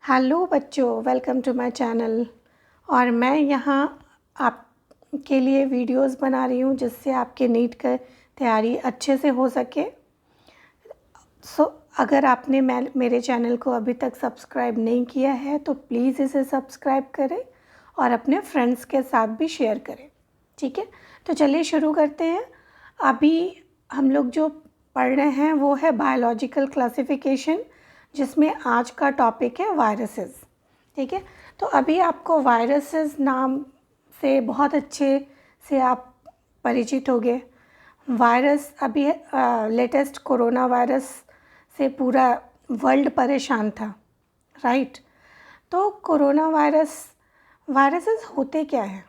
Hello बच्चों, welcome to my channel. और मैं यहाँ आपके लिए वीडियोस बना रही हूँ जिससे आपके नीट का तैयारी अच्छे से हो सके। अगर आपने मेरे चैनल को अभी तक सब्सक्राइब नहीं किया है तो प्लीज़ इसे सब्सक्राइब करें और अपने फ्रेंड्स के साथ भी शेयर करें। ठीक है, तो चलिए शुरू करते हैं। अभी हम लोग जो पढ़ रहे हैं वो है बायोलॉजिकल क्लासिफिकेशन, जिसमें आज का टॉपिक है वायरसेस। ठीक है, तो अभी आपको वायरसेस नाम से बहुत अच्छे से आप परिचित हो गए। वायरस अभी लेटेस्ट कोरोना वायरस से पूरा वर्ल्ड परेशान था, राइट। तो कोरोना वायरसेस होते क्या हैं?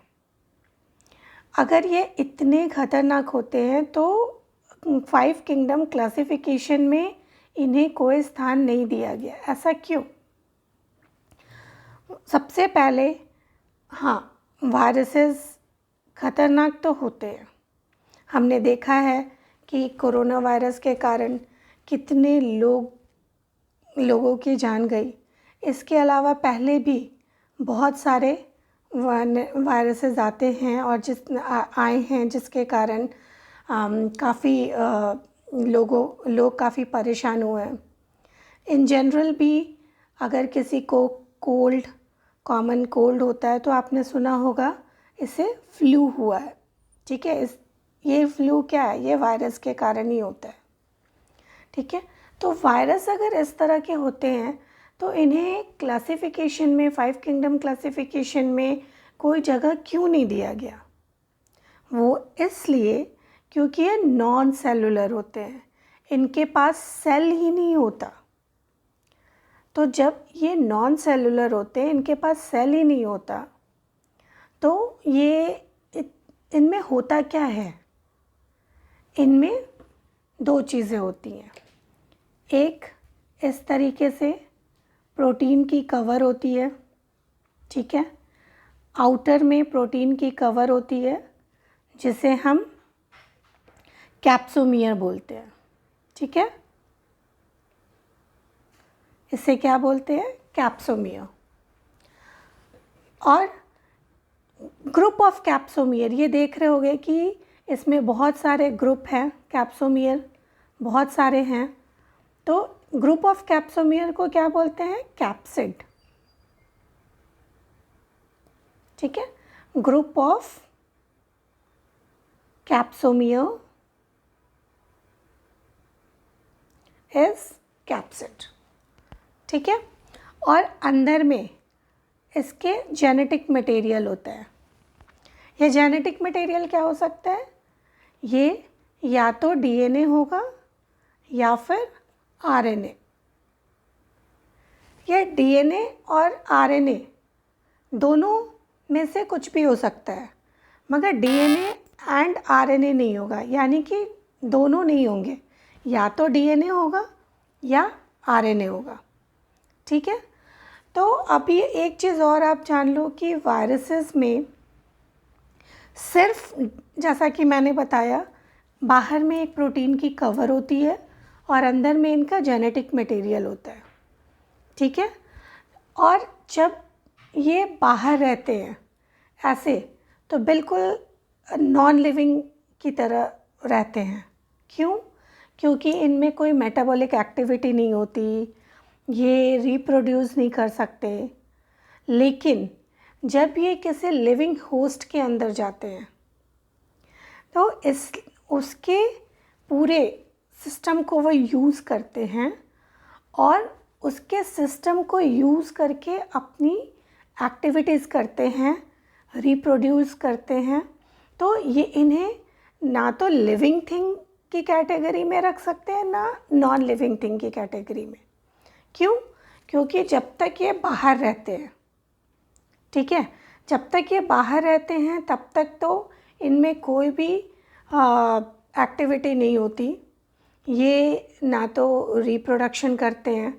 अगर ये इतने खतरनाक होते हैं तो 5 किंगडम क्लासिफिकेशन में इन्हें कोई स्थान नहीं दिया गया। ऐसा क्यों? सबसे पहले, हाँ, वायरसेस खतरनाक तो होते हैं। हमने देखा है कि कोरोना वायरस के कारण कितने लोगों की जान गई। इसके अलावा पहले भी बहुत सारे वायरसेस आते हैं और आए हैं जिसके कारण काफ़ी लोग काफ़ी परेशान हुए हैं। इन जनरल भी अगर किसी को कॉमन कोल्ड होता है तो आपने सुना होगा इसे फ्लू हुआ है। ठीक है, ये फ्लू क्या है? ये वायरस के कारण ही होता है। ठीक है, तो वायरस अगर इस तरह के होते हैं तो इन्हें क्लासिफिकेशन में 5 किंगडम क्लासिफिकेशन में कोई जगह क्यों नहीं दिया गया? वो इसलिए क्योंकि ये नॉन सेलुलर होते हैं, इनके पास सेल ही नहीं होता। तो जब ये नॉन सेलुलर होते हैं, इनके पास सेल ही नहीं होता, तो ये इनमें होता क्या है? इनमें दो चीज़ें होती हैं। एक, इस तरीके से प्रोटीन की कवर होती है। ठीक है, आउटर में प्रोटीन की कवर होती है जिसे हम कैप्सोमियर बोलते हैं। ठीक है, इसे क्या बोलते हैं? कैप्सोमियर। और ग्रुप ऑफ कैप्सोमियर, ये देख रहे होंगे कि इसमें बहुत सारे ग्रुप हैं, कैप्सोमियर बहुत सारे हैं। तो ग्रुप ऑफ कैप्सोमियर को क्या बोलते हैं? कैप्सिड। ठीक है, group of capsomere is capsid. ठीक है, और अंदर में इसके जेनेटिक मटेरियल होता है। ये जेनेटिक मटेरियल क्या हो सकता है? ये या तो डीएनए होगा या फिर आरएनए। ये डीएनए और आरएनए दोनों में से कुछ भी हो सकता है, मगर डीएनए एंड आरएनए नहीं होगा, यानी कि दोनों नहीं होंगे, या तो डीएनए होगा या आरएनए होगा। ठीक है, तो अभी एक चीज़ और आप जान लो कि वायरसेस में सिर्फ, जैसा कि मैंने बताया, बाहर में एक प्रोटीन की कवर होती है और अंदर में इनका जेनेटिक मटेरियल होता है। ठीक है, और जब ये बाहर रहते हैं ऐसे, तो बिल्कुल नॉन लिविंग की तरह रहते हैं। क्यों? क्योंकि इनमें कोई मेटाबॉलिक एक्टिविटी नहीं होती, ये रिप्रोड्यूस नहीं कर सकते। लेकिन जब ये किसी लिविंग होस्ट के अंदर जाते हैं तो उसके पूरे सिस्टम को वो यूज़ करते हैं और उसके सिस्टम को यूज़ करके अपनी एक्टिविटीज़ करते हैं, रिप्रोड्यूस करते हैं। तो ये इन्हें ना तो लिविंग थिंग की कैटेगरी में रख सकते हैं, ना नॉन लिविंग थिंग की कैटेगरी में। क्यों? क्योंकि जब तक ये बाहर रहते हैं, ठीक है, जब तक ये बाहर रहते हैं तब तक तो इनमें कोई भी एक्टिविटी नहीं होती। ये ना तो रिप्रोडक्शन करते हैं।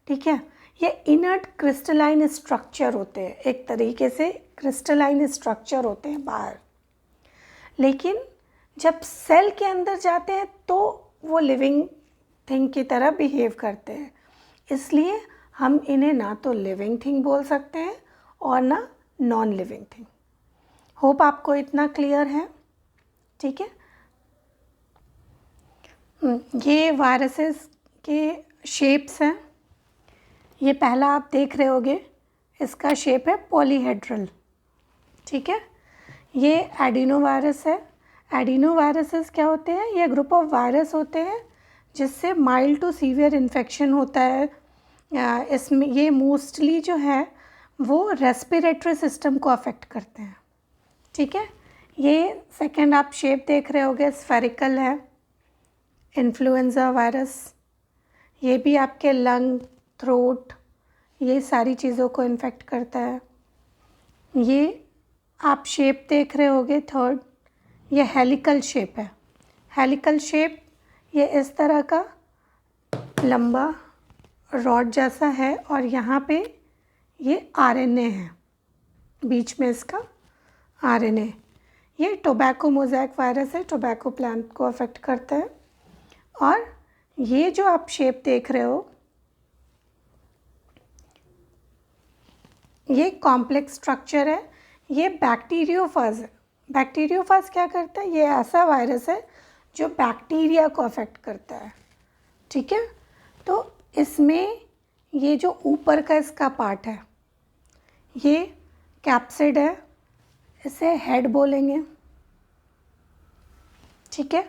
ठीक है, ये इनर्ट क्रिस्टलाइन स्ट्रक्चर होते हैं, एक तरीके से क्रिस्टलाइन स्ट्रक्चर होते हैं बाहर। लेकिन जब सेल के अंदर जाते हैं तो वो लिविंग थिंग की तरह बिहेव करते हैं। इसलिए हम इन्हें ना तो लिविंग थिंग बोल सकते हैं और ना नॉन लिविंग थिंग। होप आपको इतना क्लियर है, ठीक है। ये वायरसेस के शेप्स हैं। ये पहला आप देख रहे होगे, इसका शेप है पॉलीहेड्रल, ठीक है। ये एडिनो वायरस है। एडिनो वायरसेस क्या होते हैं? ये ग्रुप ऑफ वायरस होते हैं जिससे माइल्ड टू सीवियर इन्फेक्शन होता है। इसमें ये मोस्टली जो है वो रेस्पिरेटरी सिस्टम को अफेक्ट करते हैं, ठीक है। ये सेकंड आप शेप देख रहे होगे, स्फेरिकल है, इन्फ्लुएंजा वायरस। ये भी आपके लंग, थ्रोट, ये सारी चीज़ों को इन्फेक्ट करता है। ये आप शेप देख रहे होगे थर्ड, ये हेलिकल शेप है। हेलिकल शेप ये इस तरह का लंबा रॉड जैसा है और यहाँ पे ये आरएनए है, बीच में इसका आरएनए। ये टोबैको मोज़ेक वायरस है, टोबैको प्लांट को अफेक्ट करता है। और ये जो आप शेप देख रहे हो, ये कॉम्प्लेक्स स्ट्रक्चर है, ये बैक्टीरियोफाज है। बैक्टीरियोफाज क्या करता है? ये ऐसा वायरस है जो बैक्टीरिया को अफेक्ट करता है, ठीक है। तो इसमें ये जो ऊपर का इसका पार्ट है, ये कैप्सिड है, इसे हेड बोलेंगे, ठीक है।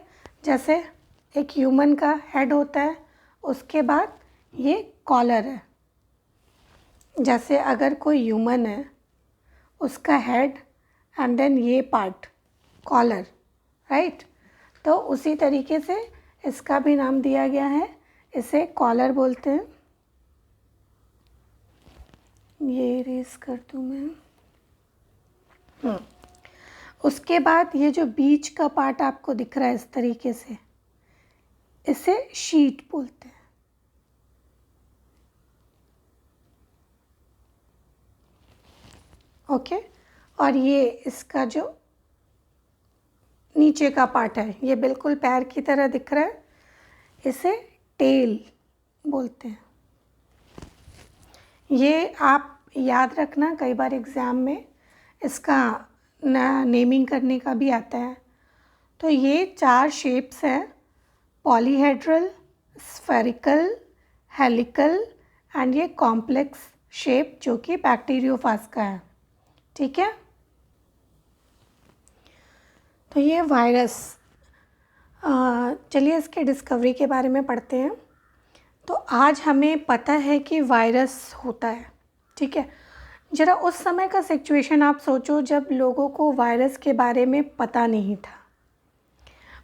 जैसे एक ह्यूमन का हेड होता है, उसके बाद ये कॉलर है। जैसे अगर कोई ह्यूमन है, उसका हेड एंड देन ये पार्ट कॉलर, राइट। तो उसी तरीके से इसका भी नाम दिया गया है, इसे कॉलर बोलते हैं। ये रेस कर दूँ मैं। उसके बाद ये जो बीच का पार्ट आपको दिख रहा है इस तरीके से, इसे शीट बोलते हैं, ओके। और ये इसका जो नीचे का पार्ट है, ये बिल्कुल पैर की तरह दिख रहा है, इसे टेल बोलते हैं। ये आप याद रखना, कई बार एग्ज़ाम में इसका नेमिंग करने का भी आता है। तो ये 4 शेप्स हैं, पॉलीहेड्रल, स्फेरिकल, हेलिकल एंड ये कॉम्प्लेक्स शेप जो कि बैक्टीरियोफाज का है, ठीक है। तो ये वायरस, चलिए इसके डिस्कवरी के बारे में पढ़ते हैं। तो आज हमें पता है कि वायरस होता है, ठीक है। ज़रा उस समय का सिचुएशन आप सोचो जब लोगों को वायरस के बारे में पता नहीं था।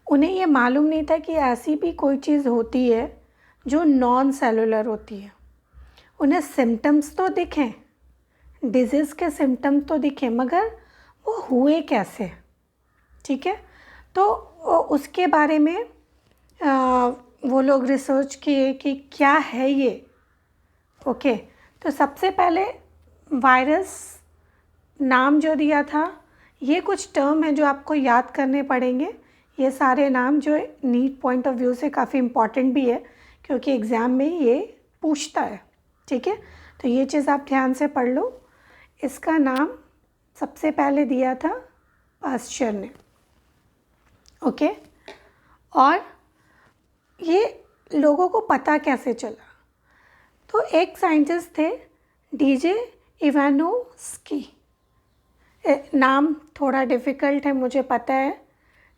उन्हें ये मालूम नहीं था कि ऐसी भी कोई चीज़ होती है जो नॉन सेलुलर होती है। उन्हें सिम्टम्स तो दिखें, डिजीज़ के सिम्टम्स तो दिखें, मगर वो हुए कैसे, ठीक है। तो उसके बारे में वो लोग रिसर्च किए कि क्या है ये, ओके। तो सबसे पहले वायरस नाम जो दिया था, ये कुछ टर्म हैं जो आपको याद करने पड़ेंगे। ये सारे नाम जो नीट पॉइंट ऑफ व्यू से काफ़ी इम्पॉर्टेंट भी है, क्योंकि एग्ज़ाम में ये पूछता है, ठीक है। तो ये चीज़ आप ध्यान से पढ़ लो। इसका नाम सबसे पहले दिया था पास्चर ने, ओके। और ये लोगों को पता कैसे चला? तो एक साइंटिस्ट थे, डीजे इवानोस्की। नाम थोड़ा डिफ़िकल्ट है, मुझे पता है।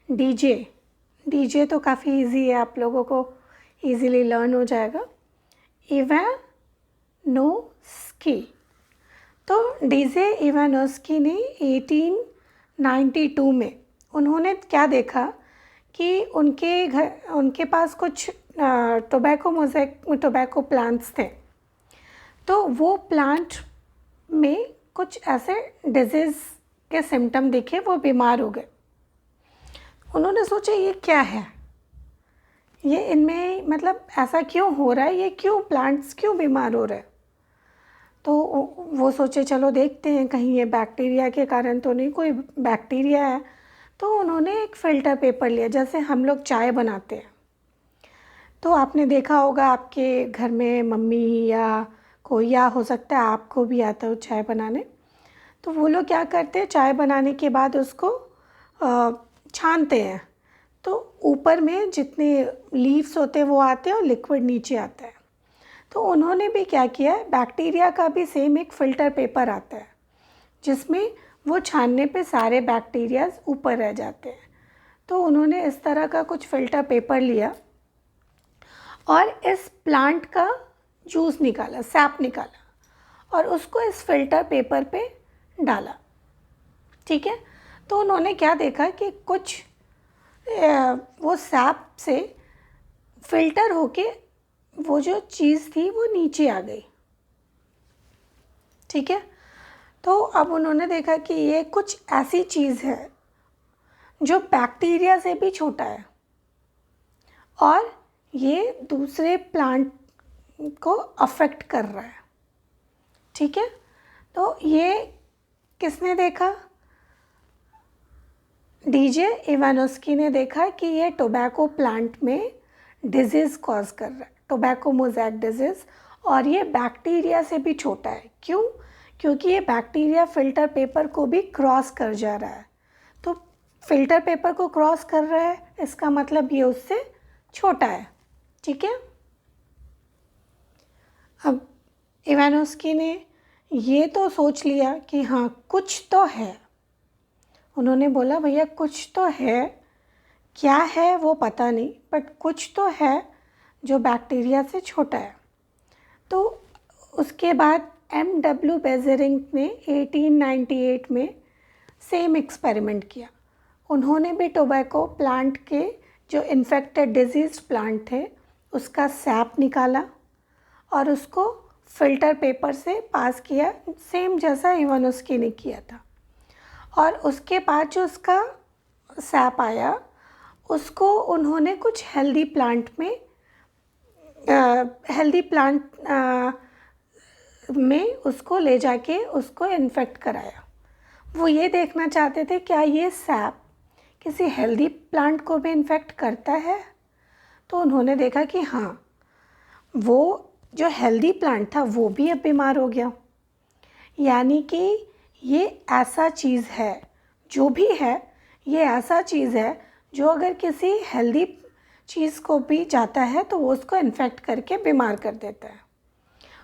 डीजे तो काफ़ी इजी है, आप लोगों को इजीली लर्न हो जाएगा। इवानोस्की, तो डीजे इवानोस्की ने 1892 में उन्होंने क्या देखा कि उनके पास कुछ टोबैको प्लांट्स थे। तो वो प्लांट में कुछ ऐसे डिजीज़ के सिम्टम दिखे, वो बीमार हो गए। उन्होंने सोचा ये क्या है, ये इनमें मतलब ऐसा क्यों हो रहा है, ये क्यों प्लांट्स क्यों बीमार हो रहे हैं। तो वो सोचे चलो देखते हैं कहीं ये बैक्टीरिया के कारण तो नहीं कोई बैक्टीरिया है। तो उन्होंने एक फ़िल्टर पेपर लिया, जैसे हम लोग चाय बनाते हैं। तो आपने देखा होगा आपके घर में मम्मी या को, या हो सकता है आपको भी आता हो चाय बनाने। तो वो लोग क्या करते हैं, चाय बनाने के बाद उसको छानते हैं, तो ऊपर में जितने लीव्स होते हैं वो आते हैं और लिक्विड नीचे आता है। तो उन्होंने भी क्या किया है, बैक्टीरिया का भी सेम एक फ़िल्टर पेपर आता है जिसमें वो छानने पे सारे बैक्टीरियाज ऊपर रह जाते हैं। तो उन्होंने इस तरह का कुछ फ़िल्टर पेपर लिया और इस प्लांट का जूस निकाला, सैप निकाला और उसको इस फ़िल्टर पेपर पे डाला। ठीक है, तो उन्होंने क्या देखा कि कुछ वो सैप से फ़िल्टर होके वो जो चीज़ थी वो नीचे आ गई। ठीक है, तो अब उन्होंने देखा कि ये कुछ ऐसी चीज़ है जो बैक्टीरिया से भी छोटा है और ये दूसरे प्लांट को अफेक्ट कर रहा है। ठीक है, तो ये किसने देखा, डीजे इवानोस्की ने देखा कि ये टोबैको प्लांट में डिजीज़ कॉज कर रहा है, टोबैको मोज़ैक डिजीज़, और ये बैक्टीरिया से भी छोटा है। क्यों? क्योंकि ये बैक्टीरिया फ़िल्टर पेपर को भी क्रॉस कर जा रहा है। तो फ़िल्टर पेपर को क्रॉस कर रहा है, इसका मतलब ये उससे छोटा है। ठीक है, अब इवानोस्की ने ये तो सोच लिया कि हाँ कुछ तो है। उन्होंने बोला भैया कुछ तो है, क्या है वो पता नहीं, बट कुछ तो है जो बैक्टीरिया से छोटा है। तो उसके बाद M.W. बेज़ेरिंग ने 1898 में सेम एक्सपेरिमेंट किया। उन्होंने भी टोबैको प्लांट के जो इन्फेक्टेड डिजीज़ प्लांट थे उसका सैप निकाला और उसको फ़िल्टर पेपर से पास किया, सेम जैसा इवानोस्की ने किया था। और उसके बाद जो उसका सैप आया उसको उन्होंने कुछ हेल्दी प्लांट में उसको ले जाके उसको इन्फेक्ट कराया। वो ये देखना चाहते थे क्या ये सैप किसी हेल्दी प्लांट को भी इन्फेक्ट करता है। तो उन्होंने देखा कि हाँ, वो जो हेल्दी प्लांट था वो भी अब बीमार हो गया। यानी कि ये ऐसा चीज़ है, जो भी है ये ऐसा चीज़ है जो अगर किसी हेल्दी चीज़ को भी जाता है तो वो उसको इन्फेक्ट करके बीमार कर देता है।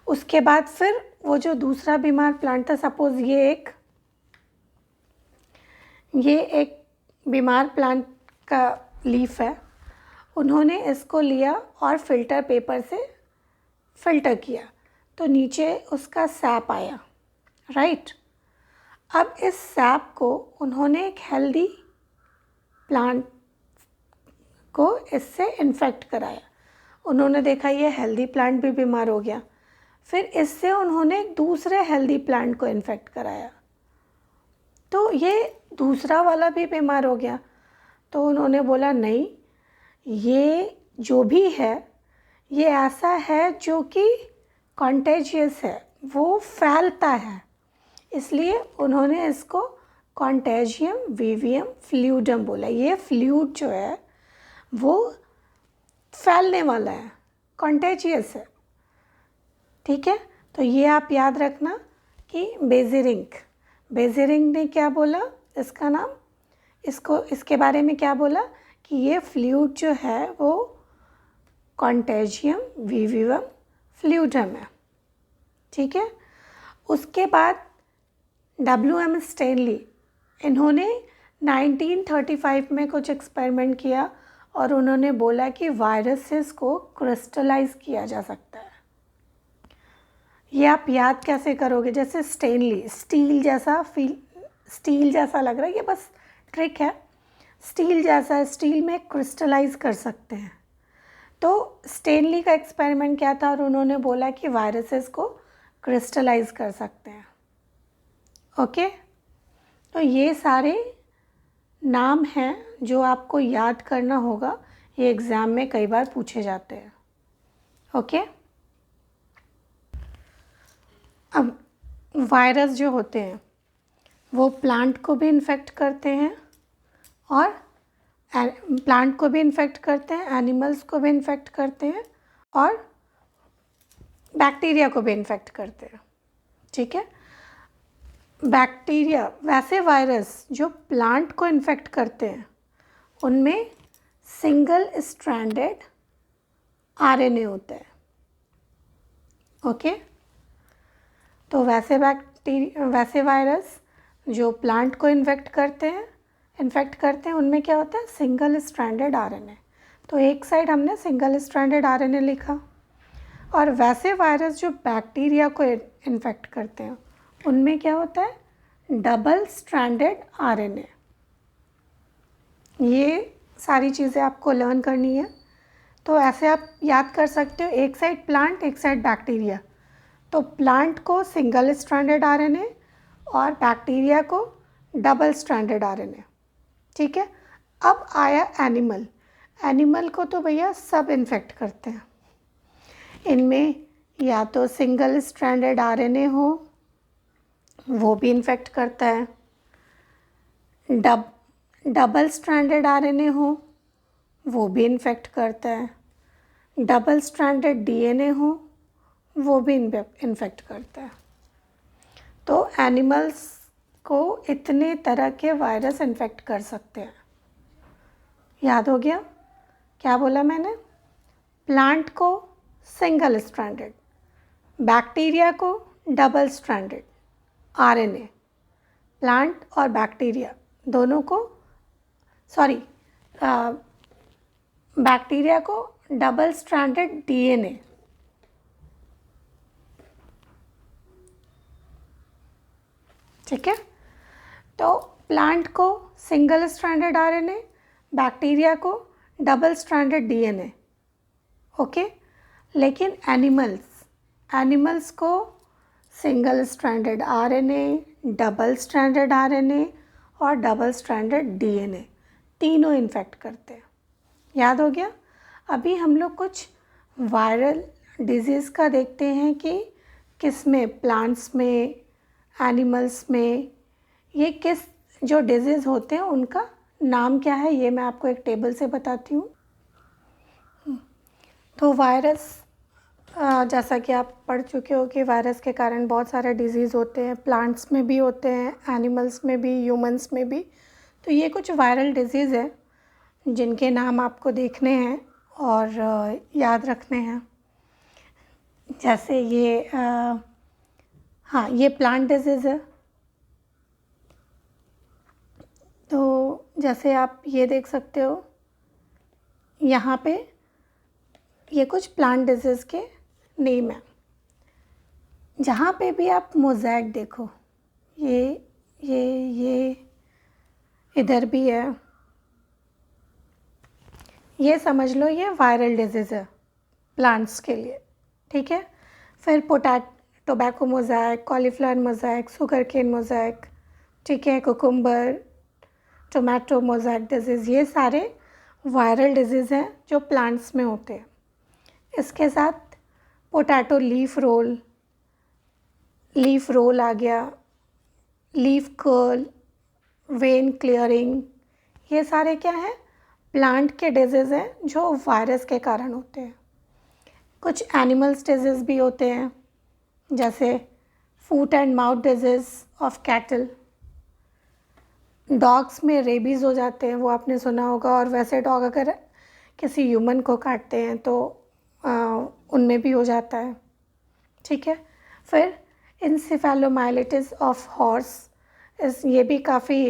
उसके बाद फिर वो जो दूसरा बीमार प्लांट था, सपोज़ ये एक बीमार प्लांट का लीफ है, उन्होंने इसको लिया और फ़िल्टर पेपर से फ़िल्टर किया तो नीचे उसका सैप आया, राइट। अब इस सैप को उन्होंने एक हेल्दी प्लांट को इससे इन्फेक्ट कराया। उन्होंने देखा ये हेल्दी प्लांट भी बीमार हो गया, फिर इससे उन्होंने एक दूसरे हेल्दी प्लांट को इन्फेक्ट कराया तो ये दूसरा वाला भी बीमार हो गया। तो उन्होंने बोला नहीं, ये जो भी है ये ऐसा है जो कि कॉन्टेजियस है, वो फैलता है, इसलिए उन्होंने इसको कॉन्टेजियम वीवियम फ्लूइडम बोला। ये फ्लूइड जो है वो फैलने वाला है, कॉन्टेजियस है। ठीक है, तो ये आप याद रखना कि बेज़ेरिंग ने क्या बोला, इसका नाम, इसके बारे में क्या बोला कि ये फ्लूइड जो है वो कॉन्टेजियम वीवियम फ्लूइडम है। ठीक है, उसके बाद W.M. स्टैनली, इन्होंने 1935 में कुछ एक्सपेरिमेंट किया और उन्होंने बोला कि वायरसेस को क्रिस्टलाइज किया जा सकता है। ये आप याद कैसे करोगे, जैसे स्टेनली, स्टील जैसा लग रहा है, ये बस ट्रिक है, स्टील जैसा है, स्टील में क्रिस्टलाइज कर सकते हैं। तो स्टेनली का एक्सपेरिमेंट क्या था और उन्होंने बोला कि वायरसेस को क्रिस्टलाइज कर सकते हैं। ओके, तो ये सारे नाम हैं जो आपको याद करना होगा, ये एग्ज़ाम में कई बार पूछे जाते हैं। ओके, अब वायरस जो होते हैं वो प्लांट को भी इन्फेक्ट करते हैं और एनिमल्स को भी इन्फेक्ट करते हैं और बैक्टीरिया को भी इन्फेक्ट करते हैं, ठीक है। बैक्टीरिया, वैसे वायरस जो प्लांट को इन्फेक्ट करते हैं उनमें सिंगल स्ट्रैंडेड आरएनए होता है, ओके। तो वैसे वायरस जो प्लांट को इन्फेक्ट करते हैं उनमें क्या होता है, सिंगल स्ट्रैंडेड आरएनए। तो एक साइड हमने सिंगल स्ट्रैंडेड आरएनए लिखा। और वैसे वायरस जो बैक्टीरिया को इन्फेक्ट करते हैं उनमें क्या होता है, डबल स्ट्रैंडेड आरएनए। ये सारी चीज़ें आपको लर्न करनी है। तो ऐसे आप याद कर सकते हो, एक साइड प्लांट, एक साइड बैक्टीरिया। तो प्लांट को सिंगल स्ट्रैंडेड आरएनए और बैक्टीरिया को डबल स्ट्रैंडेड आरएनए, ठीक है। अब आया एनिमल। एनिमल को तो भैया सब इन्फेक्ट करते हैं। इनमें या तो सिंगल स्ट्रैंडेड आरएनए हो, वो भी इन्फेक्ट करता है। डबल स्ट्रैंडेड आरएनए हो, वो भी इन्फेक्ट करता है। डबल स्ट्रैंडेड डीएनए हो, वो भी इन्फेक्ट करता है। तो एनिमल्स को इतने तरह के वायरस इन्फेक्ट कर सकते हैं। याद हो गया क्या बोला मैंने? प्लांट को सिंगल स्ट्रैंडेड, बैक्टीरिया को डबल स्ट्रैंडेड आरएनए, प्लांट और बैक्टीरिया दोनों को, बैक्टीरिया को डबल स्ट्रैंडेड डीएनए, ठीक है। तो प्लांट को सिंगल स्ट्रैंडेड आरएनए, बैक्टीरिया को डबल स्ट्रैंडेड डीएनए, ओके। लेकिन एनिमल्स को single stranded RNA, double stranded RNA और डबल स्ट्रैंडेड डीएनए तीनों इन्फेक्ट करते हैं। याद हो गया? अभी हम लोग कुछ वायरल डिजीज़ का देखते हैं कि किस में, प्लांट्स में, एनिमल्स में, ये किस जो डिजीज़ होते हैं उनका नाम क्या है, ये मैं आपको एक टेबल से बताती हूँ। तो वायरस, जैसा कि आप पढ़ चुके हो कि वायरस के कारण बहुत सारे डिजीज़ होते हैं, प्लांट्स में भी होते हैं, एनिमल्स में भी, ह्यूमंस में भी। तो ये कुछ वायरल डिजीज़ है जिनके नाम आपको देखने हैं और याद रखने हैं। जैसे ये प्लांट डिजीज़ है। तो जैसे आप ये देख सकते हो यहाँ पे, ये कुछ प्लांट डिजीज़ के नेम है। जहाँ पे भी आप मोज़ेक देखो, ये इधर भी है, ये समझ लो ये वायरल डिजीज़ है प्लांट्स के लिए, ठीक है। फिर tobacco mosaic, cauliflower mosaic, sugar cane mosaic, ठीक है, कुकुम्बर, टोमेटो मोज़ेक डिजीज़, ये सारे वायरल डिजीज़ हैं जो प्लांट्स में होते हैं। इसके साथ पोटैटो लीफ रोल आ गया, लीफ कर्ल, वेन क्लियरिंग, ये सारे क्या हैं, प्लांट के डिजीज़ हैं जो वायरस के कारण होते हैं। कुछ एनिमल्स डिजीज़ भी होते हैं, जैसे foot and mouth disease of cattle. Dogs में रेबीज़ हो जाते हैं, वो आपने सुना होगा। और वैसे डॉग अगर किसी ह्यूमन को काटते हैं तो उनमें भी हो जाता है, ठीक है। फिर इंसेफेलोमाइलिटिस ऑफ हॉर्स, ये भी काफ़ी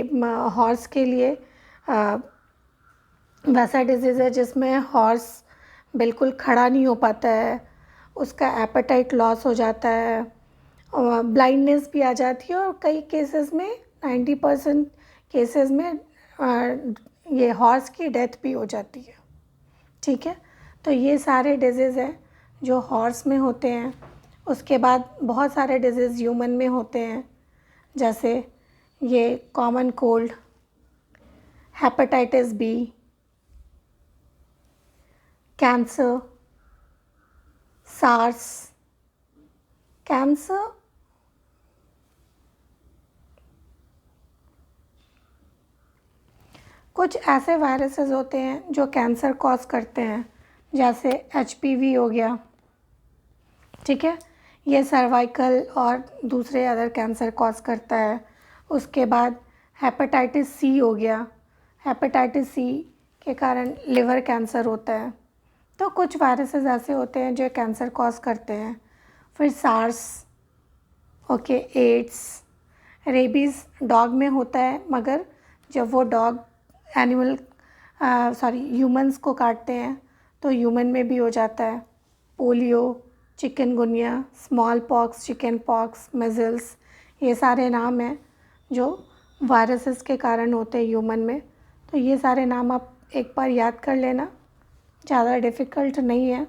हॉर्स के लिए वैसा डिजीज़ है जिसमें हॉर्स बिल्कुल खड़ा नहीं हो पाता है, उसका एपेटाइट लॉस हो जाता है, ब्लाइंडनेस भी आ जाती है, और कई केसेस में 90% केसेस में ये हॉर्स की डेथ भी हो जाती है, ठीक है। तो ये सारे डिजीज़ हैं जो हॉर्स में होते हैं। उसके बाद बहुत सारे डिजीज़ ह्यूमन में होते हैं, जैसे ये common cold, hepatitis B, cancer, SARS. Cancer कुछ ऐसे वायरसेस होते हैं जो कैंसर कॉज करते हैं, जैसे HPV हो गया, ठीक है। ये सर्वाइकल और दूसरे अदर कैंसर कॉज करता है। उसके बाद हेपेटाइटिस सी हो गया, हेपेटाइटिस सी के कारण लिवर कैंसर होता है। तो कुछ वायरसेस ऐसे होते हैं जो कैंसर कॉज करते हैं। फिर SARS, okay, AIDS, rabies dog में होता है, मगर जब वो डॉग एनिमल ह्यूमंस को काटते हैं तो ह्यूमन में भी हो जाता है। Polio, chikungunya, small pox, chicken pox, measles, ये सारे नाम हैं जो वायरसेस के कारण होते हैं ह्यूमन में। तो ये सारे नाम आप एक बार याद कर लेना, ज़्यादा डिफ़िकल्ट नहीं है।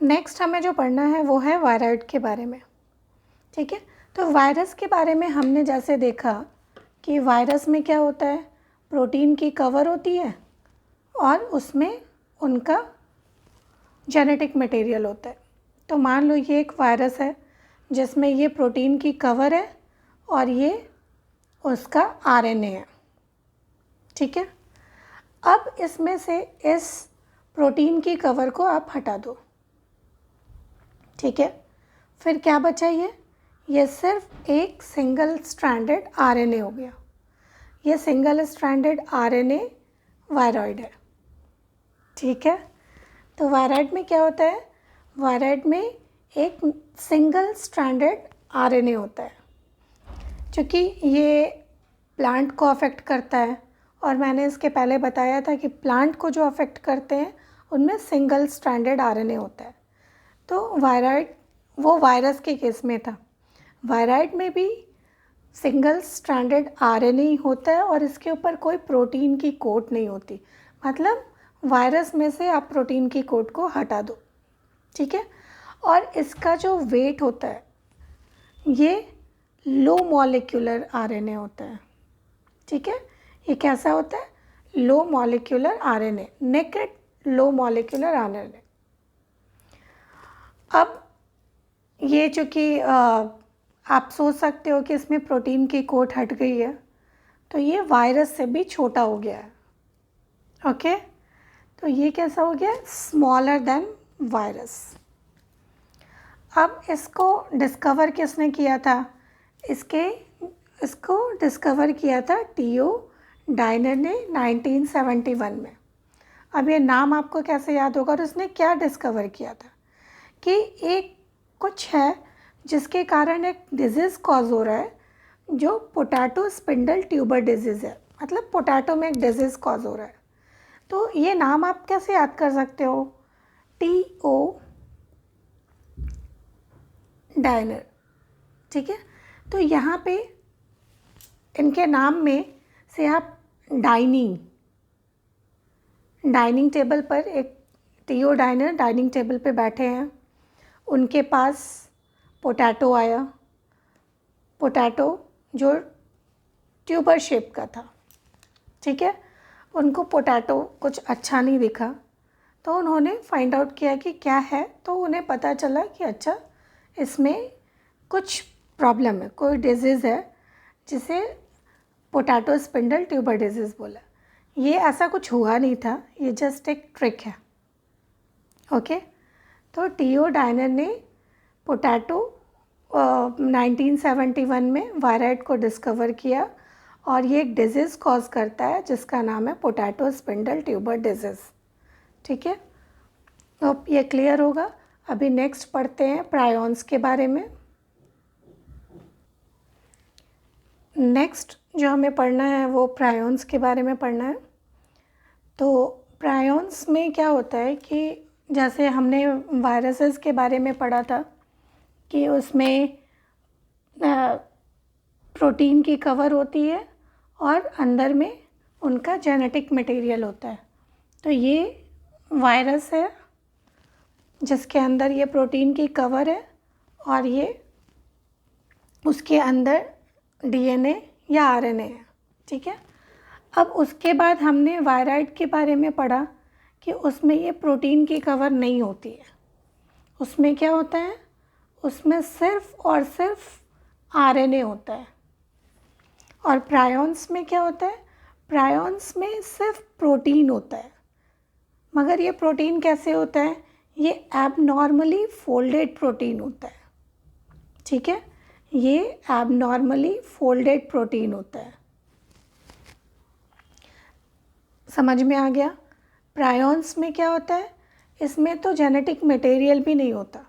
नेक्स्ट हमें जो पढ़ना है वो है वायरॉइड के बारे में। ठीक है। तो वायरस के बारे में हमने जैसे देखा कि वायरस में क्या होता है, प्रोटीन की कवर होती है और उसमें उनका जेनेटिक मटेरियल होता है। तो मान लो ये एक वायरस है जिसमें ये प्रोटीन की कवर है और ये उसका आरएनए है। ठीक है। अब इसमें से इस प्रोटीन की कवर को आप हटा दो। ठीक है। फिर क्या बचा, ये सिर्फ एक सिंगल स्ट्रैंडेड आरएनए हो गया। ये सिंगल स्ट्रैंडेड आरएनए वायरॉइड है। ठीक है। तो वायरॉइड में क्या होता है, वायरॉइड में एक सिंगल स्ट्रैंडेड आरएनए होता है। क्योंकि ये प्लांट को अफेक्ट करता है और मैंने इसके पहले बताया था कि प्लांट को जो अफेक्ट करते हैं उनमें सिंगल स्ट्रैंडेड आरएनए होता है। तो वायरॉइड वो वायरस के केस में था। वायरॉइड में भी सिंगल स्ट्रैंडेड आरएनए ही होता है और इसके ऊपर कोई प्रोटीन की कोट नहीं होती। मतलब वायरस में से आप प्रोटीन की कोट को हटा दो। ठीक है। और इसका जो वेट होता है ये लो मॉलिक्यूलर आरएनए होता है। ठीक है। ये कैसा होता है, low molecular RNA, naked low molecular RNA. अब ये चूँकि आप सोच सकते हो कि इसमें प्रोटीन की कोट हट गई है तो ये वायरस से भी छोटा हो गया है। ओके। तो ये कैसा हो गया, स्मॉलर देन वायरस। अब इसको डिस्कवर किसने किया था, इसको डिस्कवर किया था टीओ डायनर ने 1971 में। अब ये नाम आपको कैसे याद होगा और उसने क्या डिस्कवर किया था कि एक कुछ है जिसके कारण एक डिजीज़ कॉज हो रहा है जो पोटैटो स्पिंडल ट्यूबर डिजीज़ है। मतलब पोटैटो में एक डिजीज़ कॉज हो रहा है। तो ये नाम आप कैसे याद कर सकते हो, टीओ डायनर। ठीक है। तो यहाँ पे इनके नाम में से आप डाइनिंग टेबल पर एक टीओ डायनर डाइनिंग टेबल पे बैठे हैं, उनके पास पोटैटो आया, पोटैटो जो ट्यूबर शेप का था। ठीक है। उनको पोटैटो कुछ अच्छा नहीं दिखा तो उन्होंने फाइंड आउट किया कि क्या है, तो उन्हें पता चला कि अच्छा इसमें कुछ प्रॉब्लम है, कोई डिजीज़ है जिसे पोटैटो स्पिंडल ट्यूबर डिजीज़ बोला। ये ऐसा कुछ हुआ नहीं था, ये जस्ट एक ट्रिक है। ओके। तो टीओ डायनर ने पोटैटो 1971 में वायरॉइड को डिस्कवर किया और ये एक डिजीज़ कॉज करता है जिसका नाम है पोटैटो स्पिंडल ट्यूबर डिजीज़। ठीक है। तो ये क्लियर होगा। अभी नेक्स्ट पढ़ते हैं प्रायोन्स के बारे में। नेक्स्ट जो हमें पढ़ना है वो प्रायोन्स के बारे में पढ़ना है। तो प्रायोन्स में क्या होता है कि जैसे हमने वायरसेस के बारे में पढ़ा था कि उसमें प्रोटीन की कवर होती है और अंदर में उनका जेनेटिक मटेरियल होता है। तो ये वायरस है जिसके अंदर ये प्रोटीन की कवर है और ये उसके अंदर डीएनए या आरएनए है। ठीक है। अब उसके बाद हमने वायरॉइड के बारे में पढ़ा कि उसमें ये प्रोटीन की कवर नहीं होती है। उसमें क्या होता है, उसमें सिर्फ और सिर्फ आरएनए होता है। और प्रायोन्स में क्या होता है, प्रायोन्स में सिर्फ प्रोटीन होता है। मगर ये प्रोटीन कैसे होता है, ये एबनॉर्मली फोल्डेड प्रोटीन होता है, ठीक है, ये एबनॉर्मली फोल्डेड प्रोटीन होता है। समझ में आ गया? प्रायॉन्स में क्या होता है, इसमें तो जेनेटिक मटेरियल भी नहीं होता,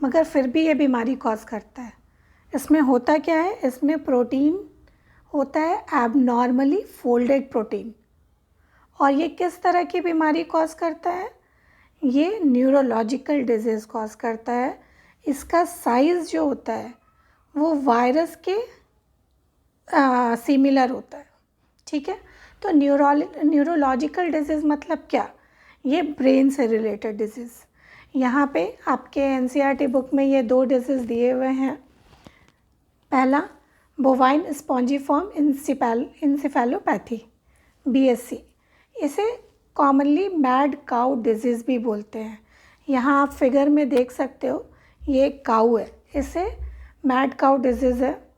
मगर फिर भी ये बीमारी कॉज करता है। इसमें होता क्या है, इसमें प्रोटीन होता है एबनॉर्मली फोल्डेड प्रोटीन। और ये किस तरह की बीमारी कॉज करता है, ये न्यूरोलॉजिकल डिजीज़ कॉज करता है। इसका साइज़ जो होता है वो वायरस के सिमिलर होता है, ठीक है। तो न्यूरोलॉजिकल डिजीज़ मतलब क्या, ये ब्रेन से रिलेटेड डिजीज़। यहाँ पे आपके एनसीईआरटी बुक में ये 2 डिजीज़ दिए हुए हैं। पहला बोवाइन स्पॉन्जीफॉर्म इंसेफेलोपैथी BSC, इसे कॉमनली मैड काऊ डिजीज़ भी बोलते हैं। यहाँ आप फिगर में देख सकते हो, ये एक काऊ है, इसे मैड काऊ डिजीज़ है।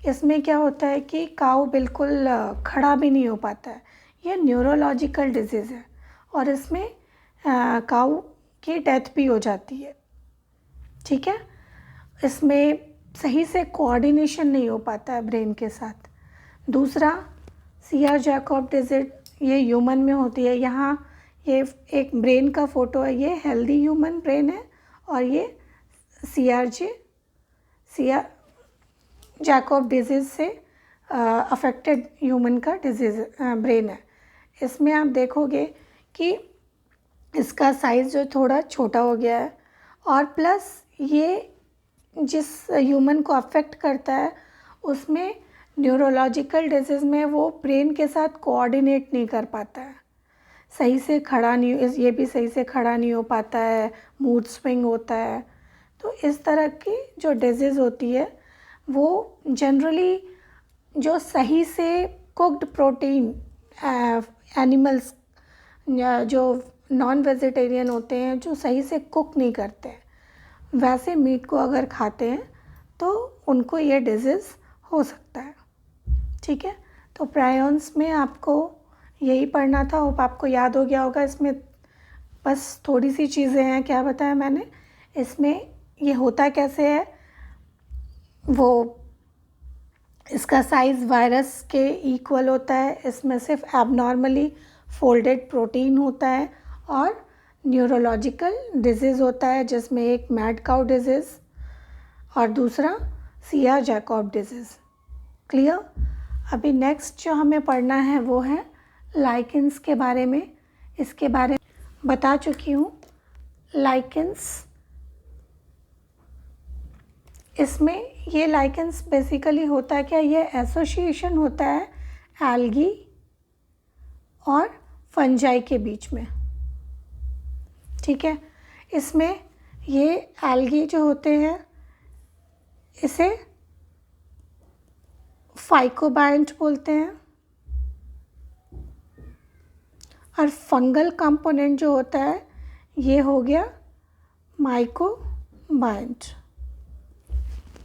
इसमें क्या होता है कि काऊ बिल्कुल खड़ा भी नहीं हो पाता है। ये न्यूरोलॉजिकल डिजीज़ है और इसमें काऊ की डेथ भी हो जाती है, ठीक है। इसमें सही से कोऑर्डिनेशन नहीं हो पाता है ब्रेन के साथ। दूसरा सीआर जैकब डिजीज़, ये ह्यूमन में होती है। यहाँ ये एक ब्रेन का फ़ोटो है, ये हेल्दी ह्यूमन ब्रेन है और ये सीआर जैकब डिजीज़ से अफेक्टेड ह्यूमन का डिजीज़ ब्रेन है। इसमें आप देखोगे कि इसका साइज़ जो थोड़ा छोटा हो गया है और प्लस ये जिस ह्यूमन को अफेक्ट करता है उसमें न्यूरोलॉजिकल डिजीज़ में वो ब्रेन के साथ कोऑर्डिनेट नहीं कर पाता है, सही से खड़ा नहीं, ये भी सही से खड़ा नहीं हो पाता है, मूड स्विंग होता है। तो इस तरह की जो डिजीज़ होती है वो जनरली जो सही से कुक्ड प्रोटीन एनिमल्स या जो नॉन वेजिटेरियन होते हैं, जो सही से कुक नहीं करते हैं, वैसे मीट को अगर खाते हैं तो उनको ये डिजीज़ हो सकता है, ठीक है। तो प्रायॉन्स में आपको यही पढ़ना था, होप आपको याद हो गया होगा। इसमें बस थोड़ी सी चीज़ें हैं, क्या बताया मैंने, इसमें ये होता कैसे है, वो इसका साइज़ वायरस के इक्वल होता है, इसमें सिर्फ एबनॉर्मली फोल्डेड प्रोटीन होता है और न्यूरोलॉजिकल डिजीज़ होता है, जिसमें एक मैड काऊ डिजीज़ और दूसरा सीआर जैकब डिजीज़। क्लियर? अभी नेक्स्ट जो हमें पढ़ना है वो है लाइकेंस के बारे में। इसके बारे में बता चुकी हूँ। लाइकेंस, इसमें ये लाइकेंस बेसिकली होता है क्या, ये एसोसिएशन होता है एल्गी और फंजाई के बीच में, ठीक है। इसमें ये एल्गी जो होते हैं इसे फाइकोबायंट बोलते हैं और फंगल कंपोनेंट जो होता है ये हो गया माइकोबायंट,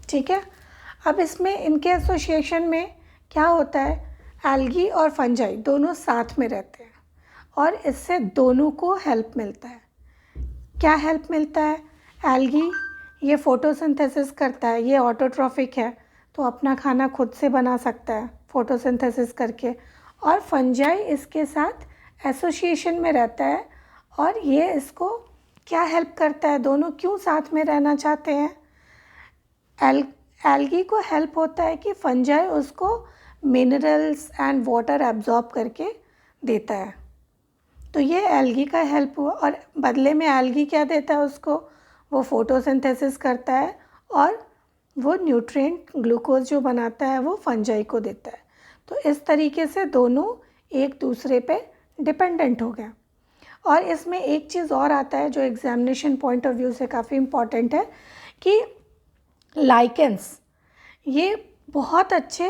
ठीक है। अब इसमें इनके एसोसिएशन में क्या होता है, एल्गी और फंजाई दोनों साथ में रहते हैं और इससे दोनों को हेल्प मिलता है। क्या हेल्प मिलता है, एल्गी ये फोटोसिंथेसिस करता है, ये ऑटोट्रॉफिक है तो अपना खाना खुद से बना सकता है फोटोसिंथेसिस करके, और फंजाई इसके साथ एसोसिएशन में रहता है और ये इसको क्या हेल्प करता है, दोनों क्यों साथ में रहना चाहते हैं। एल्गी को हेल्प होता है कि फंजाई उसको मिनरल्स एंड वाटर एब्जॉर्ब करके देता है, तो ये एल्गी का हेल्प हुआ। और बदले में एल्गी क्या देता है उसको, वो फोटोसिंथेसिस करता है और वो न्यूट्रिएंट ग्लूकोज जो बनाता है वो फंजाई को देता है। तो इस तरीके से दोनों एक दूसरे पे डिपेंडेंट हो गए। और इसमें एक चीज़ और आता है जो एग्जामिनेशन पॉइंट ऑफ व्यू से काफ़ी इम्पॉर्टेंट है कि लाइकेंस ये बहुत अच्छे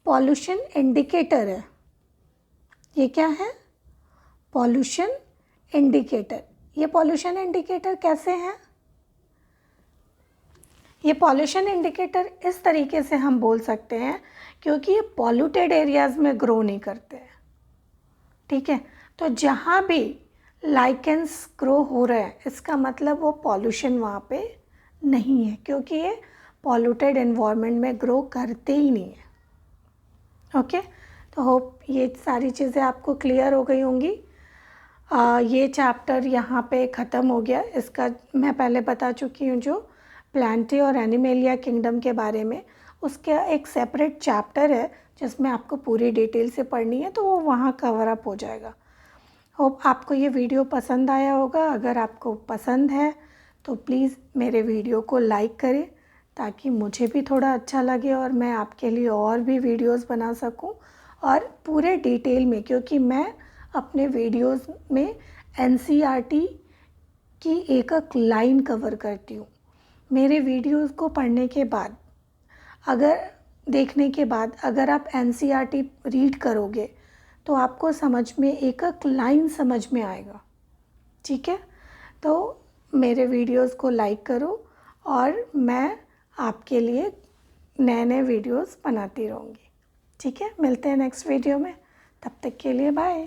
पॉल्यूशन इंडिकेटर है। ये क्या है, पॉल्यूशन इंडिकेटर। ये पॉल्यूशन इंडिकेटर कैसे हैं, ये पॉल्यूशन इंडिकेटर इस तरीके से हम बोल सकते हैं क्योंकि ये पॉल्यूटेड एरियाज़ में ग्रो नहीं करते हैं, ठीक है। तो जहाँ भी लाइकेंस ग्रो हो रहे हैं, इसका मतलब वो पॉल्यूशन वहाँ पे नहीं है, क्योंकि ये पॉल्यूटेड एनवायरनमेंट में ग्रो करते ही नहीं है। ओके, तो होप ये सारी चीज़ें आपको क्लियर हो गई होंगी। ये चैप्टर यहाँ पे ख़त्म हो गया। इसका मैं पहले बता चुकी हूँ जो प्लांटी और एनिमेलिया किंगडम के बारे में, उसका एक सेपरेट चैप्टर है जिसमें आपको पूरी डिटेल से पढ़नी है, तो वो वहाँ कवर अप हो जाएगा। होप आपको ये वीडियो पसंद आया होगा। अगर आपको पसंद है तो प्लीज़ मेरे वीडियो को लाइक करें, ताकि मुझे भी थोड़ा अच्छा लगे और मैं आपके लिए और भी वीडियोस बना सकूं, और पूरे डिटेल में, क्योंकि मैं अपने वीडियोस में एनसीईआरटी की एक एक लाइन कवर करती हूँ। मेरे वीडियोस को पढ़ने के बाद, अगर देखने के बाद अगर आप एनसीईआरटी रीड करोगे तो आपको समझ में एक एक लाइन समझ में आएगा। ठीक है, तो मेरे वीडियोस को लाइक करो और मैं आपके लिए नए नए वीडियोस बनाती रहूँगी। ठीक है, मिलते हैं नेक्स्ट वीडियो में, तब तक के लिए बाय।